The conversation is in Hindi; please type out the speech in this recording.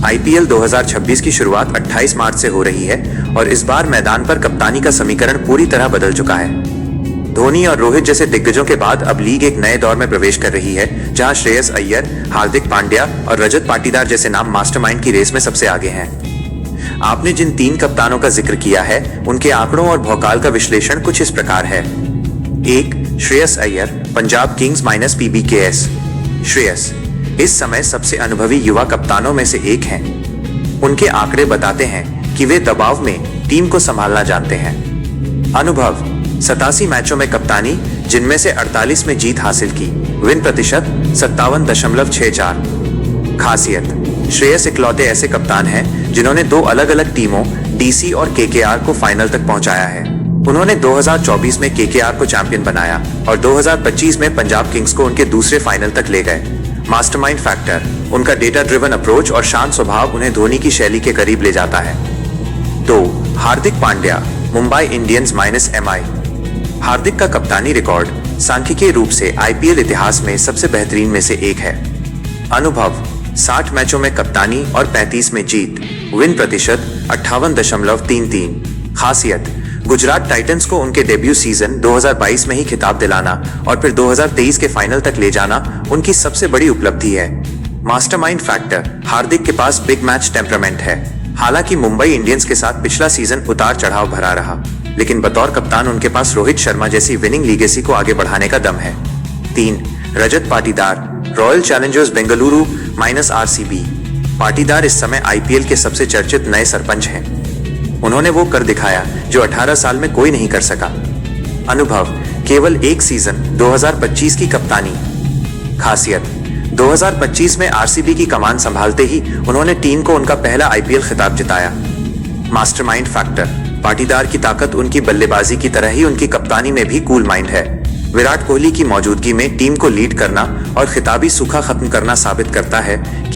आईपीएल 2026 की शुरुआत 28 मार्च से हो रही है और इस बार मैदान पर कप्तानी का समीकरण पूरी तरह बदल चुका है। धोनी और रोहित जैसे दिग्गजों के बाद अब लीग एक नए दौर में प्रवेश कर रही है, जहां श्रेयस अय्यर, हार्दिक पांड्या और रजत पाटीदार जैसे नाम मास्टरमाइंड की रेस में सबसे आगे हैं। आपने जिन 3 कप्तानों का जिक्र किया है, उनके आंकड़ों और भौकाल का विश्लेषण कुछ इस प्रकार है। 1. Shreyas Iyer, Punjab Kings -PBKS। श्रेयस इस समय सबसे अनुभवी युवा कप्तानों में से एक हैं। उनके आंकड़े बताते हैं कि वे दबाव में टीम को संभालना जानते हैं। अनुभव: 87 मैचों में कप्तानी, जिनमें से 48 में जीत हासिल की। विन प्रतिशत 57.64। खासियत: श्रेयस इकलौते ऐसे कप्तान हैं जिन्होंने 2 अलग-अलग टीमों डीसी और केकेआर को फाइनल तक पहुंचाया है। उन्होंने 2024 में केकेआर को चैंपियन बनाया और 2025 में पंजाब किंग्स को उनके दूसरे फाइनल तक ले गए। मास्टरमाइंड फैक्टर: उनका डेटा ड्रिवन अप्रोच और शांत स्वभाव उन्हें धोनी की शैली के करीब ले जाता है। 2. Hardik Pandya, Mumbai Indians -MI। हार्दिक का कप्तानी रिकॉर्ड सांख्यिकीय रूप से आईपीएल इतिहास में सबसे बेहतरीन में से एक है। अनुभव: 60 मैचों में कप्तानी और 35 में जीत। विन प्रतिशत 58.33। खासियत: गुजरात टाइटंस को उनके डेब्यू सीजन 2022 में ही खिताब दिलाना और फिर 2023 के फाइनल तक ले जाना उनकी सबसे बड़ी उपलब्धि है। मास्टरमाइंड फैक्टर: हार्दिक के पास बिग मैच टेम्परामेंट है। हालांकि मुंबई इंडियंस के साथ पिछला सीजन उतार चढ़ाव भरा रहा, लेकिन बतौर कप्तान उनके पास रोहित शर्मा जैसी विनिंग लीगेसी को आगे बढ़ाने का दम है। 3. Rajat Patidar, Royal Challengers Bengaluru -RCB। Patidar इस समय आईपीएल के सबसे चर्चित नए सरपंच हैं। उन्होंने वो कर दिखाया जो 18 साल में कोई नहीं कर सका। अनुभव: केवल एक सीजन 2025 की कप्तानी। खासियत: 2025 में आरसीबी की कमान संभालते ही उन्होंने टीम को उनका पहला आईपीएल खिताब जिताया। मास्टरमाइंड फैक्टर: पाटीदार की ताकत उनकी बल्लेबाजी की तरह ही उनकी कप्तानी में भी कूल माइंड है। विराट कोहली की मौजूदगी में टीम को लीड करना और खिताबी सूखा खत्म करना साबित करता है